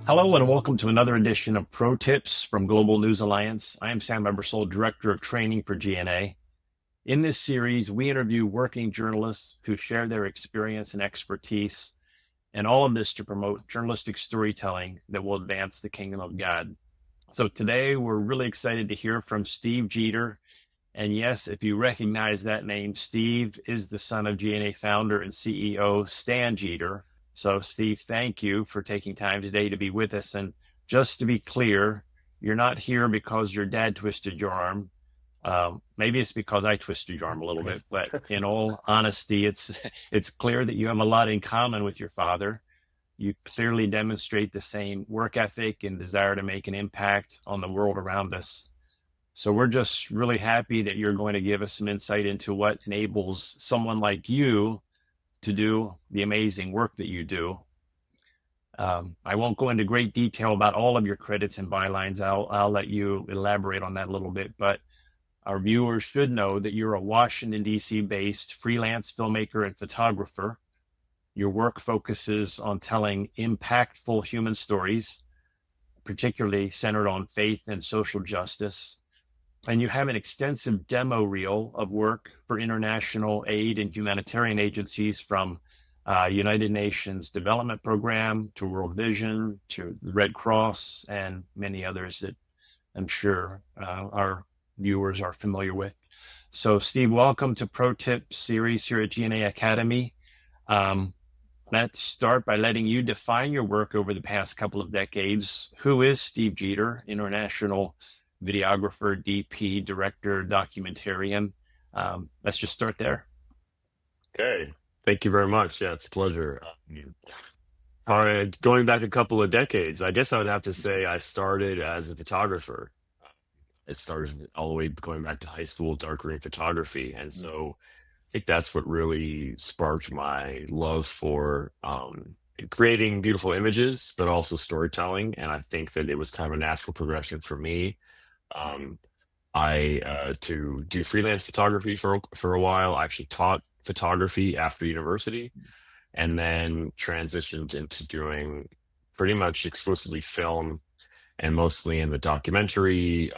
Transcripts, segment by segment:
Hello and welcome to another edition of Pro Tips from Global News Alliance. I am Sam Ebersole, Director of Training for GNA. In this series, we interview working journalists who share their experience and expertise, and all of this to promote journalistic storytelling that will advance the kingdom of God. So today, we're really excited to hear from Steve Jeter. And yes, if you recognize that name, Steve is the son of GNA founder and CEO Stan Jeter. So, Steve, thank you for taking time today to be with us. And just to be clear, you're not here because your dad twisted your arm. Maybe it's because I twisted your arm a little bit, but in all honesty, it's clear that you have a lot in common with your father. You clearly demonstrate the same work ethic and desire to make an impact on the world around us. So we're just really happy that you're going to give us some insight into what enables someone like you to do the amazing work that you do. I won't go into great detail about all of your credits and bylines. I'll let you elaborate on that a little bit, but our viewers should know that you're a Washington, D.C. based freelance filmmaker and photographer. Your work focuses on telling impactful human stories, particularly centered on faith and social justice. And you have an extensive demo reel of work for international aid and humanitarian agencies, from United Nations Development Program to World Vision to the Red Cross and many others that I'm sure our viewers are familiar with. So, Steve, welcome to Pro Tips series here at GNA Academy. Let's start by letting you define your work over the past couple of decades. Who is Steve Jeter, international videographer, DP, director, documentarian? Let's just start there. Okay. Thank you very much. Yeah, it's a pleasure. All right, going back a couple of decades, I guess I would have to say I started as a photographer. It started all the way going back to high school, darkroom photography. And so I think that's what really sparked my love for creating beautiful images, but also storytelling. And I think that it was kind of a natural progression for me. Um, I to do freelance photography for a while. I actually taught photography after university, and then transitioned into doing pretty much exclusively film, and mostly in the documentary,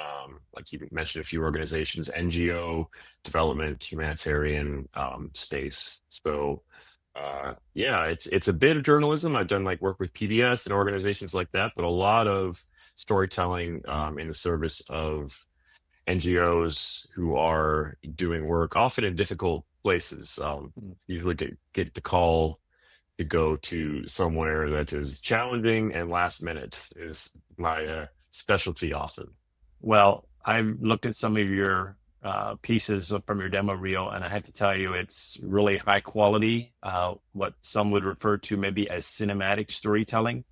like you mentioned, a few organizations, NGO, development, humanitarian space. So yeah, it's a bit of journalism. I've done like work with PBS and organizations like that, but a lot of storytelling in the service of NGOs who are doing work often in difficult places. Usually get the call to go to somewhere that is challenging, and last minute is my specialty often. Well, I've looked at some of your pieces from your demo reel, and I have to tell you, it's really high quality, what some would refer to maybe as cinematic storytelling.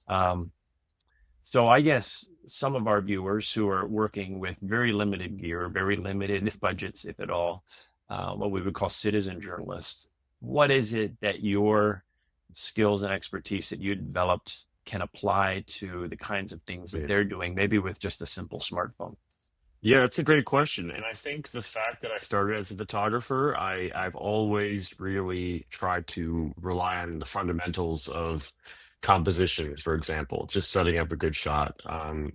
Um, so I guess some of our viewers who are working with very limited gear, very limited budgets, if at all, what we would call citizen journalists, what is it that your skills and expertise that you developed can apply to the kinds of things that Yes. they're doing, maybe with just a simple smartphone? Yeah, it's a great question. And I think the fact that I started as a photographer, I've always really tried to rely on the fundamentals of composition, for example, just setting up a good shot. And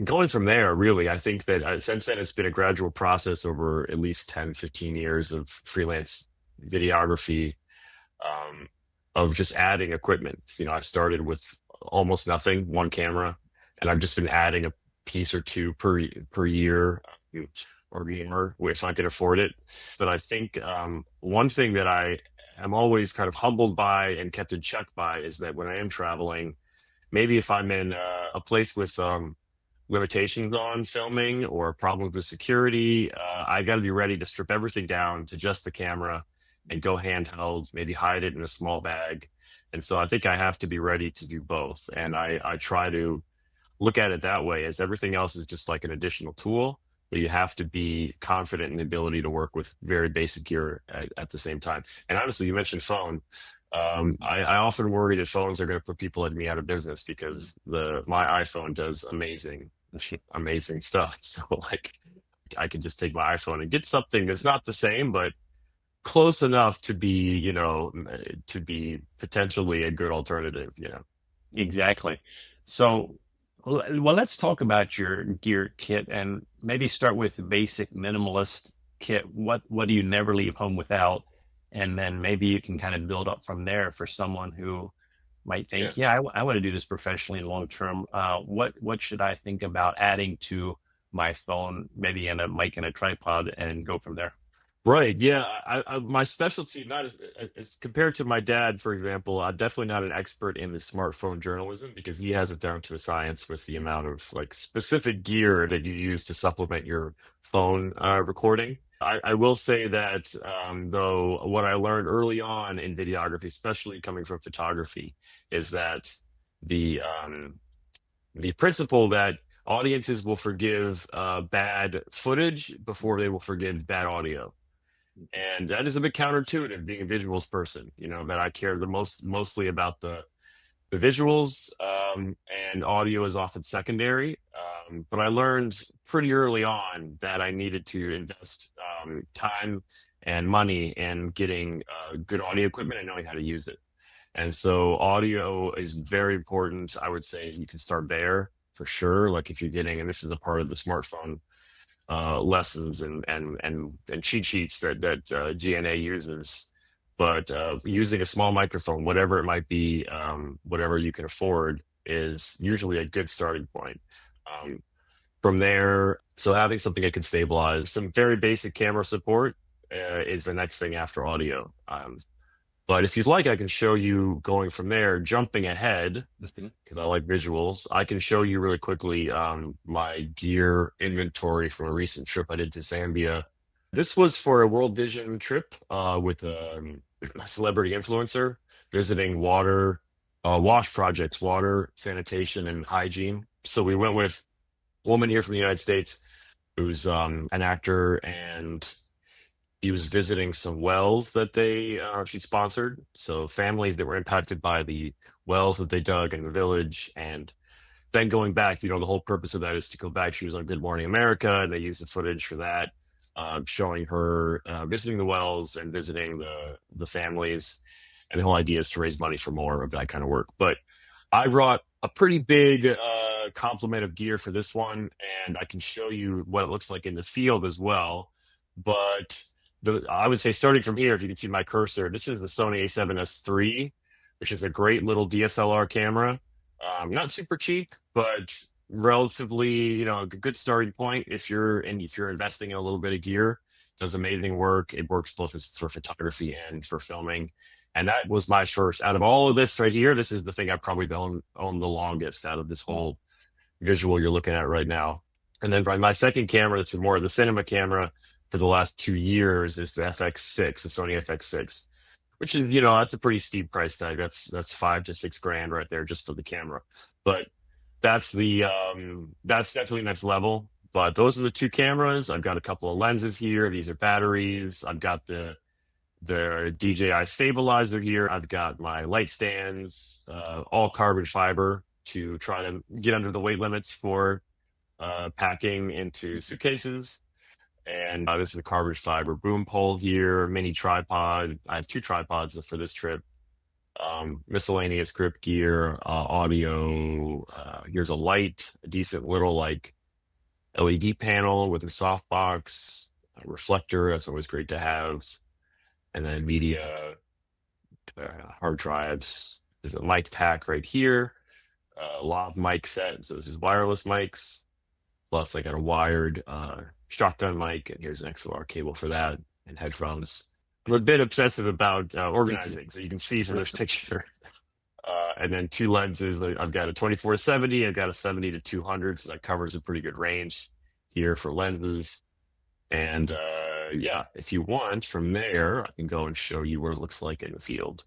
going from there, really, I think that since then it's been a gradual process over at least 10, 15 years of freelance videography, um, of just adding equipment. I started with almost nothing, one camera, and I've just been adding a piece or two per year, or more if I can afford it. But I think one thing that I am always kind of humbled by and kept in check by is that when I am traveling, maybe if I'm in a place with limitations on filming or problems with security, I got to be ready to strip everything down to just the camera and go handheld, maybe hide it in a small bag. And so I think I have to be ready to do both. And I try to look at it that way, as everything else is just like an additional tool, but you have to be confident in the ability to work with very basic gear at the same time. And honestly, you mentioned phone. I often worry that phones are going to put people like me out of business, because my iPhone does amazing stuff. So like I could just take my iPhone and get something that's not the same, but close enough to be, to be potentially a good alternative, Exactly. So, well, let's talk about your gear kit and maybe start with the basic minimalist kit. What do you never leave home without? And then maybe you can kind of build up from there for someone who might Yeah. think, yeah, I want to do this professionally and long term. What should I think about adding to my phone? Maybe in a mic and a tripod, and go from there. Right. Yeah. My specialty, not as compared to my dad, for example, I'm definitely not an expert in the smartphone journalism because he has it down to a science with the amount of like specific gear that you use to supplement your phone recording. I will say that though, what I learned early on in videography, especially coming from photography, is that the principle that audiences will forgive bad footage before they will forgive bad audio. And that is a bit counterintuitive being a visuals person, that I care mostly about the visuals, and audio is often secondary. But I learned pretty early on that I needed to invest time and money in getting good audio equipment and knowing how to use it. And so audio is very important. I would say you can start there for sure. Like if you're getting, and this is a part of the smartphone lessons and cheat sheets that GNA uses. But using a small microphone, whatever it might be, whatever you can afford, is usually a good starting point. Um, from there, so having something that can stabilize, some very basic camera support is the next thing after audio. But if you'd like, I can show you going from there, jumping ahead, Mhm. because I like visuals. I can show you really quickly my gear inventory from a recent trip I did to Zambia. This was for a World Vision trip with a celebrity influencer visiting wash projects, water, sanitation, and hygiene. So we went with a woman here from the United States who's an actor, and he was visiting some wells that she sponsored. So families that were impacted by the wells that they dug in the village, and then going back, the whole purpose of that is to go back. She was on Good Morning America, and they used the footage for that, showing her visiting the wells and visiting the families. And the whole idea is to raise money for more of that kind of work. But I brought a pretty big complement of gear for this one, and I can show you what it looks like in the field as well. But I would say starting from here, if you can see my cursor, this is the Sony A7S III, which is a great little DSLR camera. Not super cheap, but relatively, a good starting point if you're investing in a little bit of gear. Does amazing work. It works both for photography and for filming. And that was my first out of all of this right here. This is the thing I probably own the longest out of this whole visual you're looking at right now. And then my second camera, that's more of the cinema camera for the last 2 years, is the FX6, the Sony FX6, which is, that's a pretty steep price tag. That's 5 to 6 grand right there just for the camera. But that's definitely next level. But those are the two cameras. I've got a couple of lenses here. These are batteries. I've got the DJI stabilizer here. I've got my light stands, all carbon fiber to try to get under the weight limits for packing into suitcases. And this is a carbon fiber boom pole here, mini tripod. I have two tripods for this trip. Miscellaneous grip gear, audio. Here's a light, a decent little like LED panel with a softbox, a reflector. That's always great to have. And then media, hard drives. There's a mic pack right here, a lav mic set. So this is wireless mics. Plus, I got a wired shotgun mic, and here's an XLR cable for that, and headphones. I'm a bit obsessive about organizing, so you can see from this picture. And then two lenses. I've got a 24-70, I've got a 70 to 200, so that covers a pretty good range here for lenses. And yeah, if you want, from there, I can go and show you what it looks like in the field.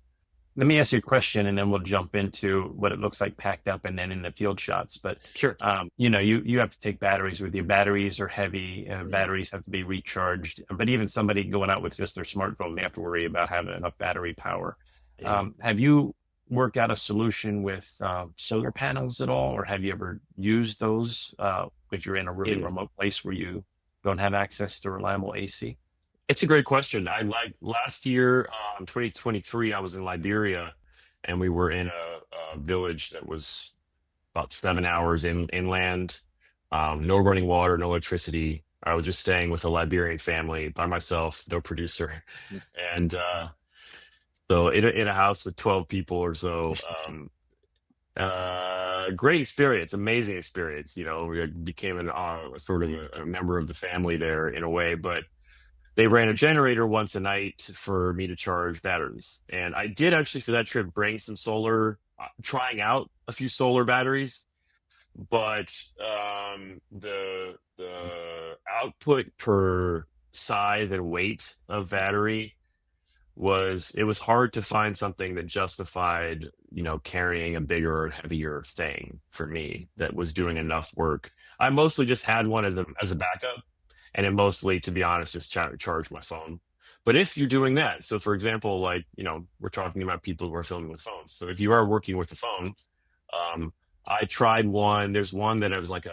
Let me ask you a question, and then we'll jump into what it looks like packed up, and then in the field shots. But Sure. you have to take batteries with you. Batteries are heavy. Batteries have to be recharged. But even somebody going out with just their smartphone, they have to worry about having enough battery power. Yeah. Have you worked out a solution with solar panels at all, or have you ever used those if you're in a really remote place where you don't have access to reliable AC? It's a great question. I like last year, 2023, I was in Liberia and we were in a village that was about 7 hours inland. No running water, no electricity. I was just staying with a Liberian family by myself, no producer. And so in a house with 12 people or so, great experience, amazing experience. You know, we became sort of a member of the family there in a way, but they ran a generator once a night for me to charge batteries. And I did actually for that trip bring some solar, trying out a few solar batteries, but the output per size and weight of battery it was hard to find something that justified, carrying a bigger, heavier thing for me that was doing enough work. I mostly just had one as a backup, and it mostly, to be honest, just charged my phone. But if you're doing that, so for example, like, we're talking about people who are filming with phones. So if you are working with the phone, um, I tried one. There's one that was like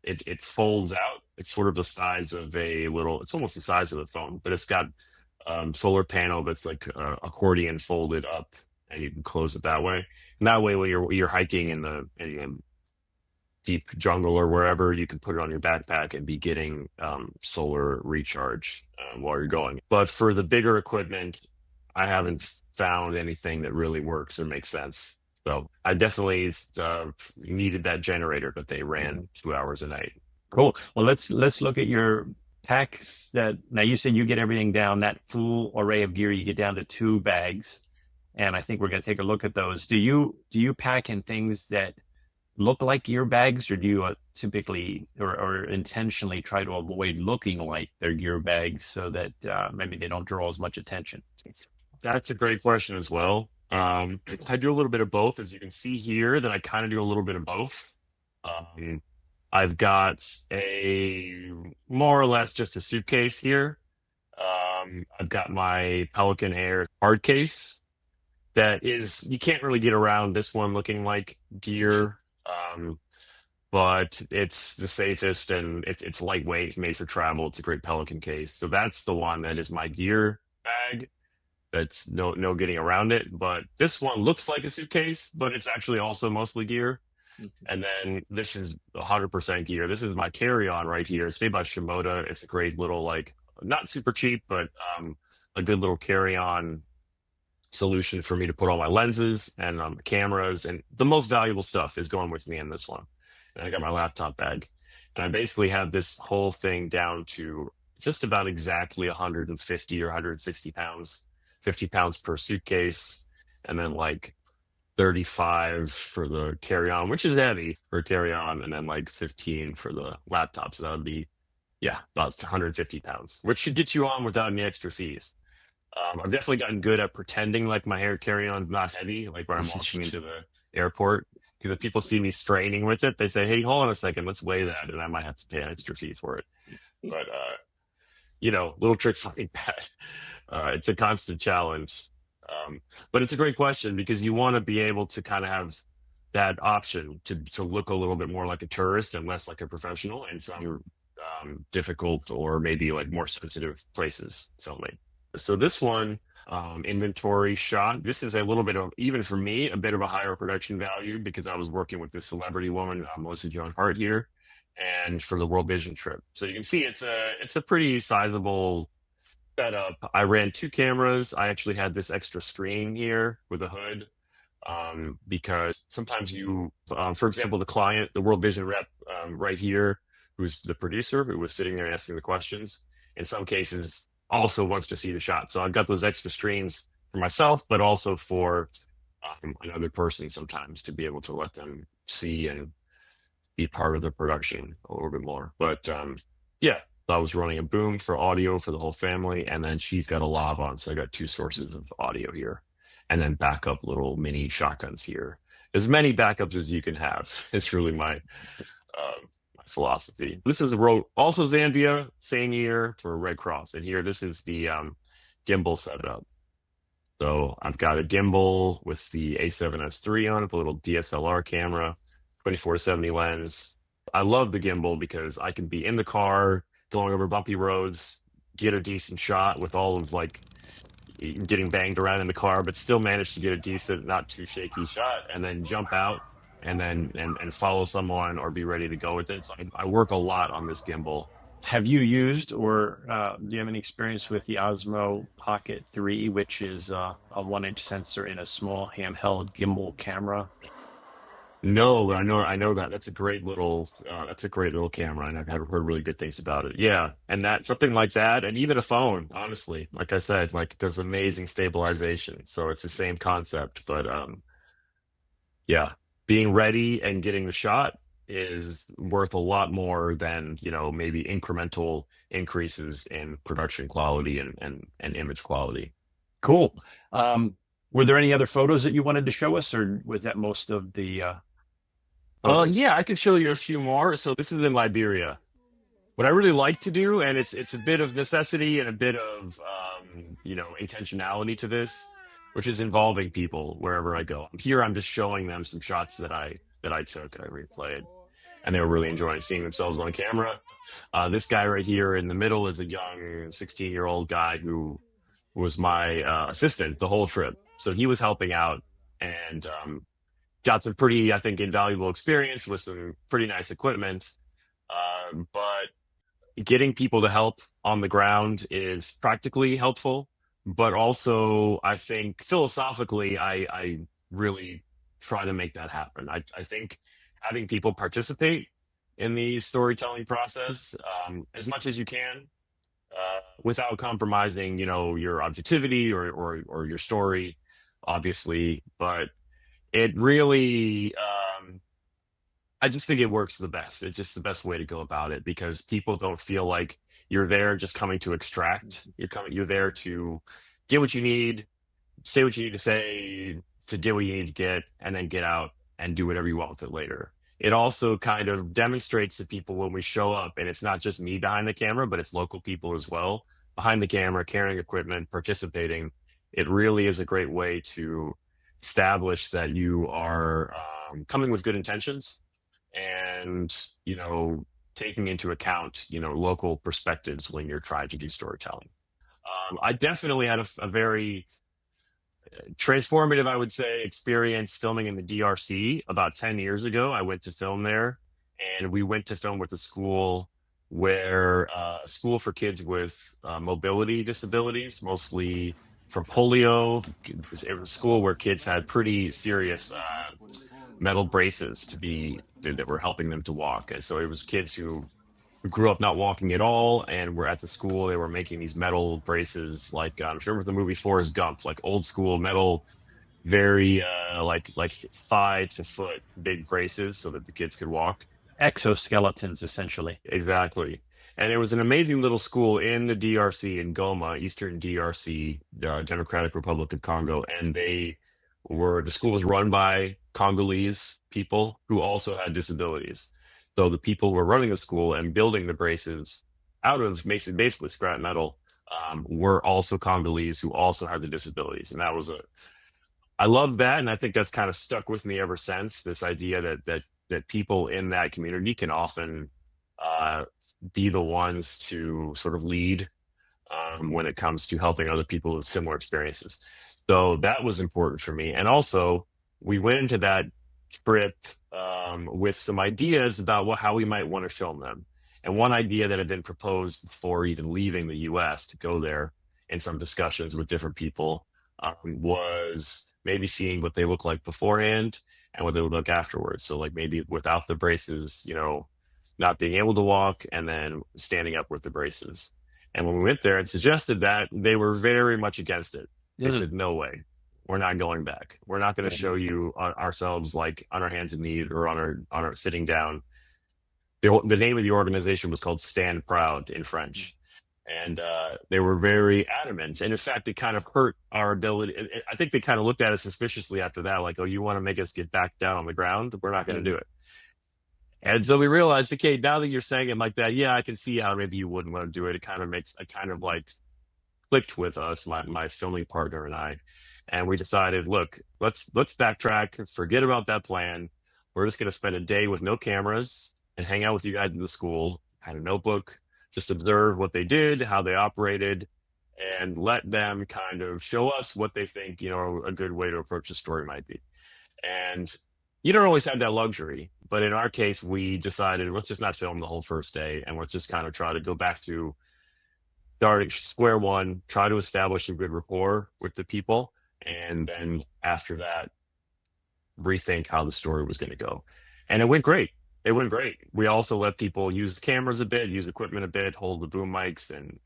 it folds out. It's sort of the size of it's almost the size of the phone, but it's got solar panel that's like accordion folded up, and you can close it that way. And that way, when you're hiking in deep jungle or wherever, you can put it on your backpack and be getting solar recharge while you're going. But for the bigger equipment, I haven't found anything that really works or makes sense. So I definitely needed that generator, but they ran 2 hours a night. Cool. Well, let's look at your packs. That now you said you get everything down that full array of gear. You get down to 2 bags, and I think we're going to take a look at those. Do you pack in things that look like gear bags, or do you typically or intentionally try to avoid looking like they're gear bags so that maybe they don't draw as much attention? That's a great question as well. I do a little bit of both, as you can see here, that I kind of do a little bit of both. Um, I've got a more or less just a suitcase here. I've got my Pelican Air hard case that is, you can't really get around this one looking like gear, but it's the safest and it's lightweight, it's made for travel. It's a great Pelican case. So that's the one that is my gear bag. That's no getting around it. But this one looks like a suitcase, but it's actually also mostly gear. And then this is 100% gear. This is my carry-on right here. It's made by Shimoda. It's a great little, like, not super cheap, but a good little carry-on solution for me to put all my lenses and cameras. And the most valuable stuff is going with me in this one. And I got my laptop bag. And I basically have this whole thing down to just about exactly 150 or 160 pounds, 50 pounds per suitcase. And then like 35 for the carry-on, which is heavy for carry-on, and then like 15 for the laptop. So that would be, yeah, about 150 pounds, which should get you on without any extra fees. I've definitely gotten good at pretending like my hair carry-on is not heavy, like when I'm walking into the airport. Because if people see me straining with it, they say, "Hey, hold on a second, let's weigh that," and I might have to pay an extra fee for it. But little tricks like that. It's a constant challenge. But it's a great question because you want to be able to kind of have that option to look a little bit more like a tourist and less like a professional in some difficult or maybe like more sensitive places filming. So this one, inventory shot, this is a little bit of, even for me, a bit of a higher production value because I was working with this celebrity woman, Melissa Joan Hart here, and for the World Vision trip. So you can see it's a pretty sizable setup. I ran 2 cameras. I actually had this extra screen here with a hood because sometimes for example, the client, the World Vision rep right here, who's the producer who was sitting there asking the questions, in some cases also wants to see the shot. So I've got those extra screens for myself, but also for another person sometimes to be able to let them see and be part of the production a little bit more. But yeah, I was running a boom for audio for the whole family, and then she's got a lav on, so I got 2 sources of audio here, and then backup little mini shotguns here. As many backups as you can have. It's really my philosophy. This is the road, also Zambia, same year for Red Cross, and here this is the gimbal setup. So I've got a gimbal with the A7S III on it, a little DSLR camera, 24-70 lens. I love the gimbal because I can be in the car going over bumpy roads, get a decent shot with all of like getting banged around in the car, but still manage to get a decent, not too shaky shot, and then jump out and then and follow someone or be ready to go with it. So I work a lot on this gimbal. Have you used or do you have any experience with the Osmo Pocket 3, which is a 1 inch sensor in a small handheld gimbal camera? No, but I know that that's a great little camera, and I've heard really good things about it. Yeah, and that something like that, and even a phone, honestly, like I said, like there's amazing stabilization. So it's the same concept, but yeah, being ready and getting the shot is worth a lot more than, maybe incremental increases in production quality and image quality. Cool. Um, were there any other photos that you wanted to show us, or was that most of the photos? Yeah, I can show you a few more. So this is in Liberia. What I really like to do, and it's a bit of necessity and a bit of intentionality to this, which is involving people wherever I go. Here, I'm just showing them some shots that I took and I replayed, and they were really enjoying seeing themselves on camera. This guy right here in the middle is a young 16-year-old guy who was my assistant the whole trip. So he was helping out and got some pretty, I think, invaluable experience with some pretty nice equipment. But getting people to help on the ground is practically helpful, but also I think philosophically, I really try to make that happen. I think having people participate in the storytelling process as much as you can, without compromising, your objectivity or your story, obviously, but it really I just think it works the best. It's just the best way to go about it because people don't feel like you're there just coming to extract. You're there to get what you need, say what you need to say, to get what you need to get, and then get out and do whatever you want with it later. It also kind of demonstrates to people when we show up, and it's not just me behind the camera, but it's local people as well behind the camera, carrying equipment, participating. It really is a great way to establish that you are coming with good intentions and taking into account local perspectives when you're trying to do storytelling. I definitely had a very transformative, I would say, experience filming in the DRC about 10 years ago. I went to film there, and we went to film with a school where a school for kids with mobility disabilities, mostly from polio. It was a school where kids had pretty serious metal braces that were helping them to walk. And so it was kids who grew up not walking at all and were at the school. They were making these metal braces, like I'm sure with the movie Forrest Gump, like old school metal, very like thigh to foot big braces so that the kids could walk. Exoskeletons, essentially. Exactly. And it was an amazing little school in the DRC in Goma, Eastern DRC, Democratic Republic of Congo, and the school was run by Congolese people who also had disabilities. So the people who were running the school and building the braces out of basically scrap metal were also Congolese who also had the disabilities, and I love that, and I think that's kind of stuck with me ever since. This idea that people in that community can often uh, be the ones to sort of lead when it comes to helping other people with similar experiences. So that was important for me. And also, we went into that trip with some ideas about how we might want to film them. And one idea that had been proposed before even leaving the US to go there in some discussions with different people was maybe seeing what they look like beforehand and what they would look afterwards. So, like maybe without the braces, not being able to walk and then standing up with the braces. And when we went there and suggested that, they were very much against it. They Mm. said, "No way, we're not going back. We're not going to show you ourselves like on our hands and knees or on our sitting down." The name of the organization was called Stand Proud in French, and they were very adamant. And in fact, it kind of hurt our ability. I think they kind of looked at us suspiciously after that, like, "Oh, you want to make us get back down on the ground? We're not going to do it." And so we realized, okay, now that you're saying it like that, yeah, I can see how maybe you wouldn't want to do it. It kind of like clicked with us, my filming partner and I, and we decided, look, let's backtrack, forget about that plan. We're just going to spend a day with no cameras and hang out with you guys in the school, had a notebook, just observe what they did, how they operated, and let them kind of show us what they think, a good way to approach the story might be. And you don't always have that luxury, but in our case, we decided let's just not film the whole first day, and let's just kind of try to go back to starting square one, try to establish a good rapport with the people, and then after that, rethink how the story was going to go. And it went great. It went great. We also let people use cameras a bit, use equipment a bit, hold the boom mics, and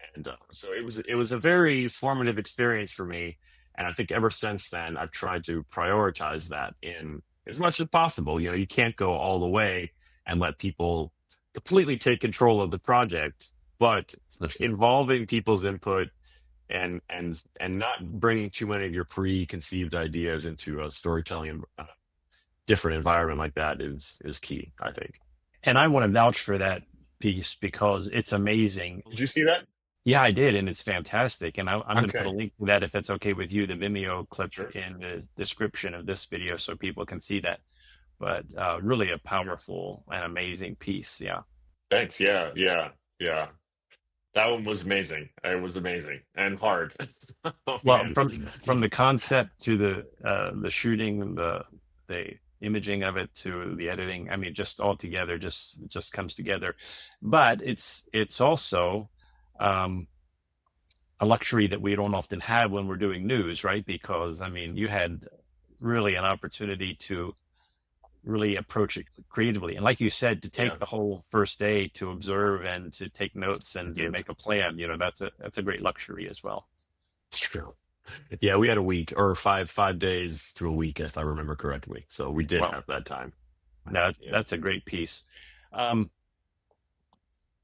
so it was a very formative experience for me. And I think ever since then, I've tried to prioritize that in as much as possible. You can't go all the way and let people completely take control of the project, but involving people's input and not bringing too many of your preconceived ideas into a storytelling different environment like that is key, I think. And I want to vouch for that piece because it's amazing. Did you see that? Yeah, I did, and it's fantastic. And I'm going to put a Okay, link to that if that's okay with you, the Vimeo clip sure. in the description of this video so people can see that. But really a powerful and amazing piece. Yeah. Thanks. Yeah, yeah, yeah. That one was amazing. It was amazing and hard. Oh Well, man. from the concept to the shooting, the imaging of it to the editing, I mean, just all together, just comes together. But it's also um, a luxury that we don't often have when we're doing news, right? Because I mean, you had really an opportunity to really approach it creatively, and like you said, to take Yeah, the whole first day to observe and to take notes I and to did. make a plan. That's a great luxury as well. It's true. Yeah, we had a week or five days to a week, if I remember correctly. So we did Well, have that time. no, Yeah. that's a great piece. Um,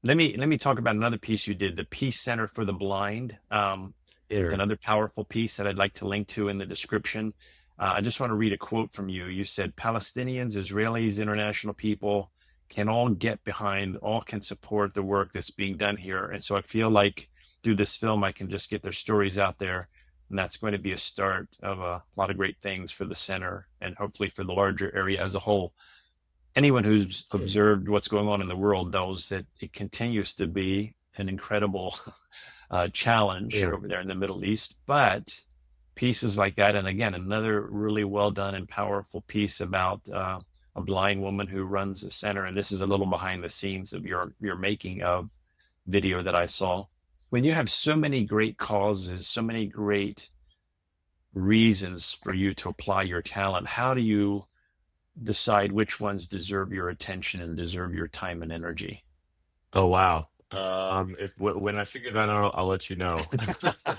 let me talk about another piece you did, the Peace Center for the Blind. It's Here. another powerful piece that I'd like to link to in the description. I just want to read a quote from you. You said, Palestinians, Israelis, international people can all get behind, all can support the work that's being done here. And so I feel like through this film, I can just get their stories out there. And that's going to be a start of a lot of great things for the center and hopefully for the larger area as a whole. Anyone who's observed what's going on in the world knows that it continues to be an incredible challenge Here. over there in the Middle East. But pieces like that, and again, another really well done and powerful piece about a blind woman who runs the center. And this is a little behind the scenes of your making of video that I saw. When you have so many great causes, so many great reasons for you to apply your talent, how do you decide which ones deserve your attention and deserve your time and energy? Oh wow. If when I figure that out, I'll let you know.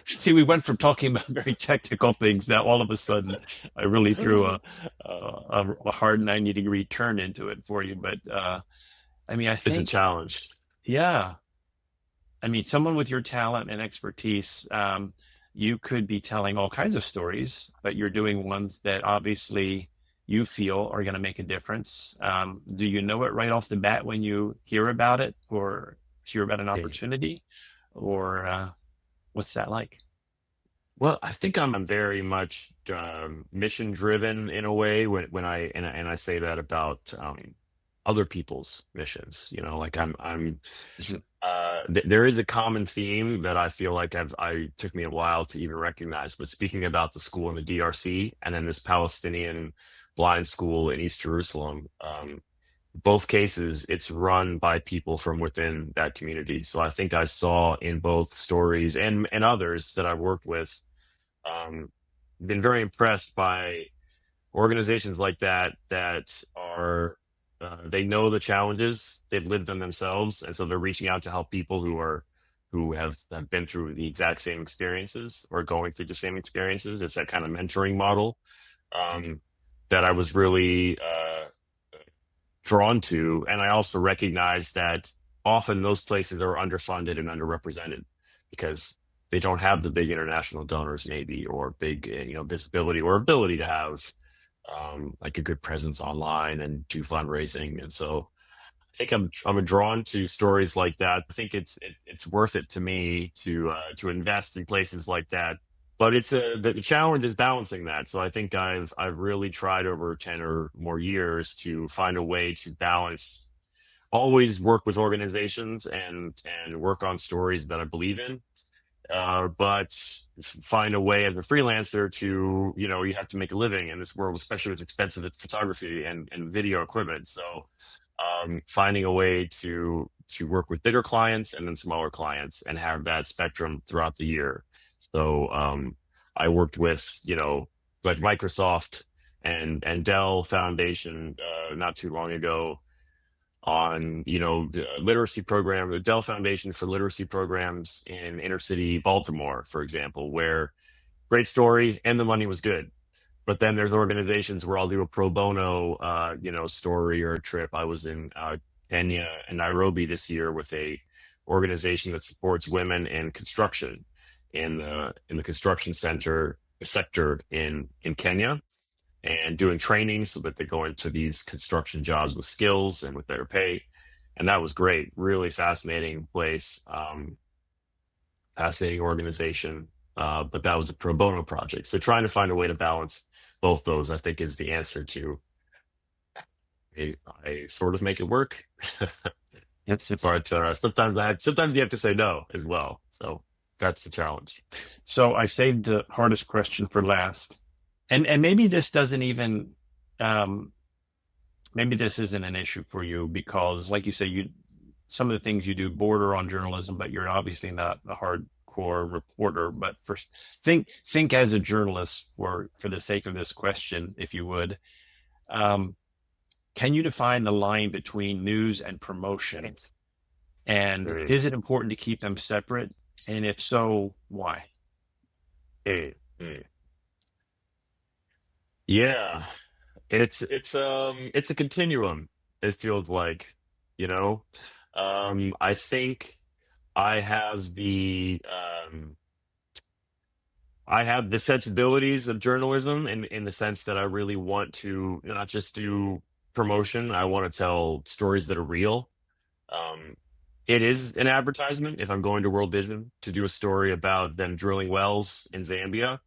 See, we went from talking about very technical things. Now, all of a sudden, I really threw a hard 90-degree turn into it for you. But I mean, I It's a think, challenge. yeah. I mean, someone with your talent and expertise, you could be telling all kinds of stories, but you're doing ones that obviously you feel are going to make a difference. Do you know it right off the bat when you hear about it or hear about an opportunity? Or what's that like? Well, I think I'm very much mission driven in a way when I say that about other people's missions. Like I'm there is a common theme that I feel like I took me a while to even recognize. But speaking about the school in the DRC and then this Palestinian blind school in East Jerusalem, both cases, it's run by people from within that community. So I think I saw in both stories and others that I've worked with, um, been very impressed by organizations like that are they know the challenges, they've lived them themselves, and so they're reaching out to help people who have been through the exact same experiences or going through the same experiences. It's that kind of mentoring model um, that I was really drawn to. And I also recognize that often those places are underfunded and underrepresented because they don't have the big international donors, maybe, or big, visibility or ability to have like a good presence online and do fundraising. And so I think I'm drawn to stories like that. I think it's worth it to me to invest in places like that. But the challenge is balancing that. So I think I've really tried over 10 or more years to find a way to balance always work with organizations and work on stories that I believe in. But find a way as a freelancer to, you have to make a living in this world, especially with expensive photography and video equipment. So finding a way to work with bigger clients and then smaller clients and have that spectrum throughout the year. So I worked with, like Microsoft and Dell Foundation not too long ago on, the literacy program, the Dell Foundation for literacy programs in inner city Baltimore, for example, where great story and the money was good. But then there's organizations where I'll do a pro bono, story or a trip. I was in Kenya and Nairobi this year with a organization that supports women in construction in the construction sector in Kenya, and doing training so that they go into these construction jobs with skills and with better pay. And that was great. Really fascinating place, fascinating organization. But that was a pro bono project. So trying to find a way to balance both those, I think, is the answer to I sort of make it work. Yep, yep. But sometimes you have to say no as well. So that's the challenge. So I saved the hardest question for last. And maybe this doesn't even um, maybe this isn't an issue for you because, like you say, some of the things you do border on journalism, but you're obviously not a hardcore reporter. But first, think as a journalist for the sake of this question, if you would. Um, can you define the line between news and promotion? And Mm, is it important to keep them separate? And if so, why? mm, mm. Yeah. It's a continuum, it feels like, you know. I think I have the sensibilities of journalism in the sense that I really want to not just do promotion, I want to tell stories that are real. Um, it is an advertisement if I'm going to World Vision to do a story about them drilling wells in Zambia.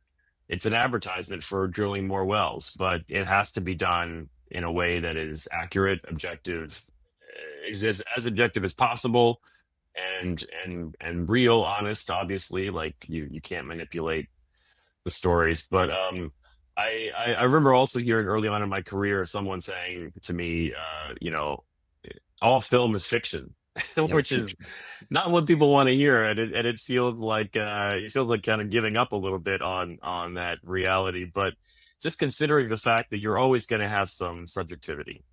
It's an advertisement for drilling more wells, but it has to be done in a way that is accurate, objective, as objective as possible, and real, honest. Obviously, like you can't manipulate the stories. But I remember also hearing early on in my career someone saying to me, all film is fiction, Yep. which is not what people want to hear, and it feels like kind of giving up a little bit on that reality. But just considering the fact that you're always going to have some subjectivity,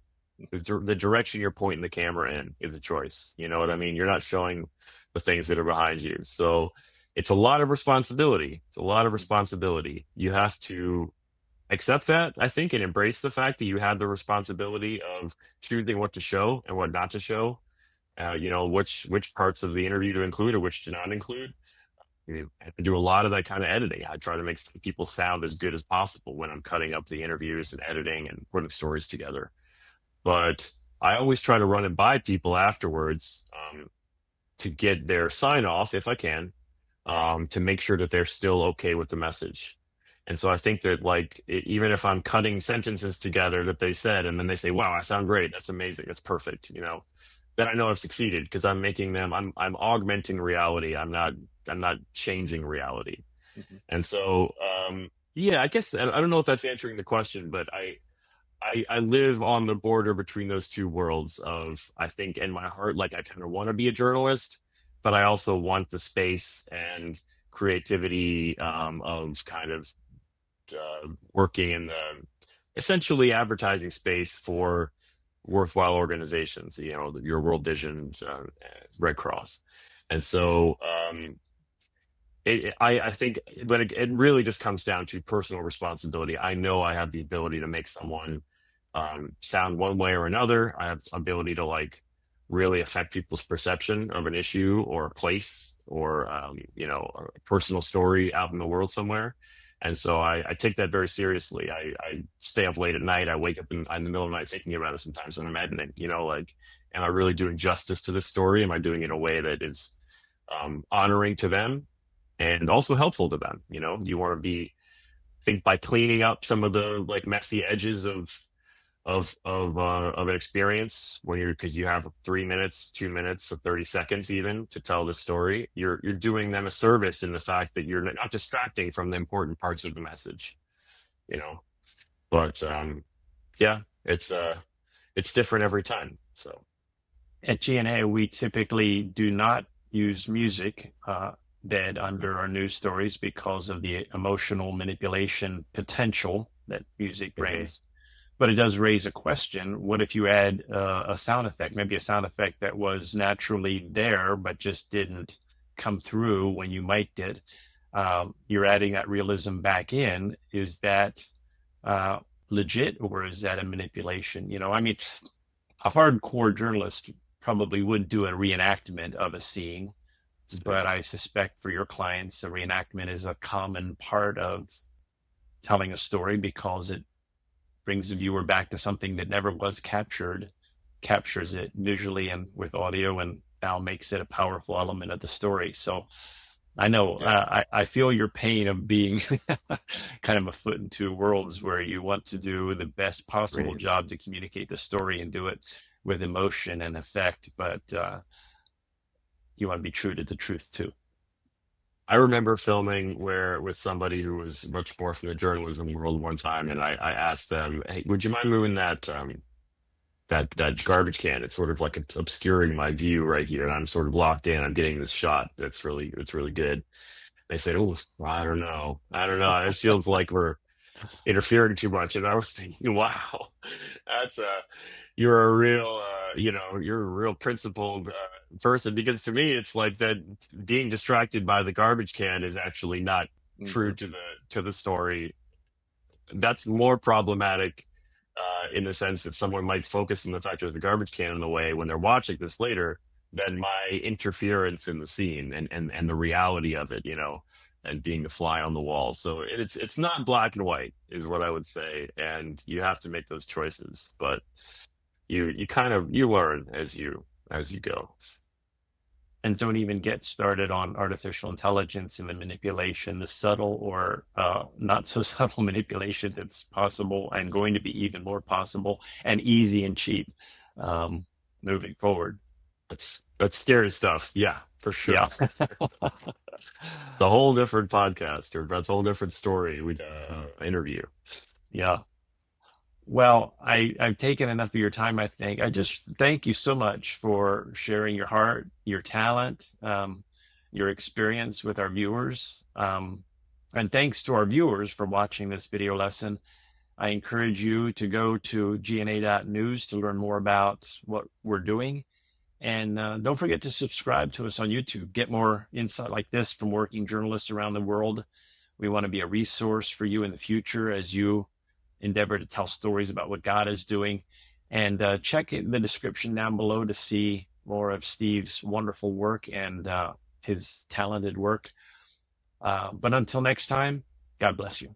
the direction you're pointing the camera in is a choice. You know what I mean? You're not showing the things that are behind you, so it's a lot of responsibility. It's a lot of responsibility. You have to accept that, I think, and embrace the fact that you have the responsibility of choosing what to show and what not to show, which parts of the interview to include or which to not include. I do a lot of that kind of editing. I try to make people sound as good as possible when I'm cutting up the interviews and editing and putting stories together. But I always try to run it by people afterwards, to get their sign off if I can, to make sure that they're still okay with the message. And so I think that, like, even if I'm cutting sentences together that they said, and then they say, "Wow, I sound great. That's amazing. That's perfect," then I know I've succeeded because I'm augmenting reality. I'm not changing reality. Mhm. And so, yeah, I guess I don't know if that's answering the question, but I live on the border between those two worlds of, I think in my heart, like I kind of want to be a journalist, but I also want the space and creativity, of kind of working in the essentially advertising space for worthwhile organizations, your World Vision, Red Cross. And so I think, but it really just comes down to personal responsibility. I know I have the ability to make someone sound one way or another. I have the ability to, like, really affect people's perception of an issue or a place or a personal story out in the world somewhere. And so I take that very seriously. I stay up late at night. I wake up in the middle of the night thinking about it sometimes when I'm editing. Like, am I really doing justice to this story? Am I doing it in a way that is honoring to them and also helpful to them? You want to think by cleaning up some of the, like, messy edges of an experience when you're because you have 3 minutes, 2 minutes, or 30 seconds even to tell the story. You're doing them a service in the fact that you're not distracting from the important parts of the message, you know. But yeah, it's different every time. So At GNA, we typically do not use music dead under our news stories because of the emotional manipulation potential that music mhm. brings. But it does raise a question. What if you add a sound effect, maybe a sound effect that was naturally there, but just didn't come through when you mic'd it? You're adding that realism back in. Is that uh, legit or is that a manipulation? I mean, a hardcore journalist probably would do a reenactment of a scene, but I suspect for your clients, a reenactment is a common part of telling a story because it brings the viewer back to something that never was captured, captures it visually and with audio, and now makes it a powerful element of the story. So I know Yeah, I feel your pain of being kind of a foot in two worlds where you want to do the best possible great. job to communicate the story and do it with emotion and effect, but you want to be true to the truth too. I remember filming where with somebody who was much more from the journalism world one time, and I asked them, "Hey, would you mind moving that garbage can? It's sort of like obscuring my view right here, and I'm sort of locked in. I'm getting this shot it's really good." They said, "Oh, I don't know, I don't know. It feels like we're interfering too much." And I was thinking, "Wow, that's you're a real you're a real principled person." Because to me, it's like that being distracted by the garbage can is actually not true Mhm. to the story. That's more problematic in the sense that someone might focus on the fact there's a garbage can in the way when they're watching this later than my interference in the scene and the reality of it, and being the fly on the wall. So it's not black and white is what I would say, and you have to make those choices. But you kind of you learn as you go. And don't even get started on artificial intelligence and the manipulation, the subtle or not so subtle manipulation that's possible and going to be even more possible and easy and cheap um, moving forward. That's scary stuff. Yeah, for Yeah. sure. It's a whole different podcast, or that's a whole different story. We interview. Yeah. Well, I've taken enough of your time, I think. I just thank you so much for sharing your heart, your talent, your experience with our viewers. And thanks to our viewers for watching this video lesson. I encourage you to go to gna.news to learn more about what we're doing. And don't forget to subscribe to us on YouTube. Get more insight like this from working journalists around the world. We want to be a resource for you in the future as you endeavor to tell stories about what God is doing. And check in the description down below to see more of Steve's wonderful work and his talented work. But until next time, God bless you.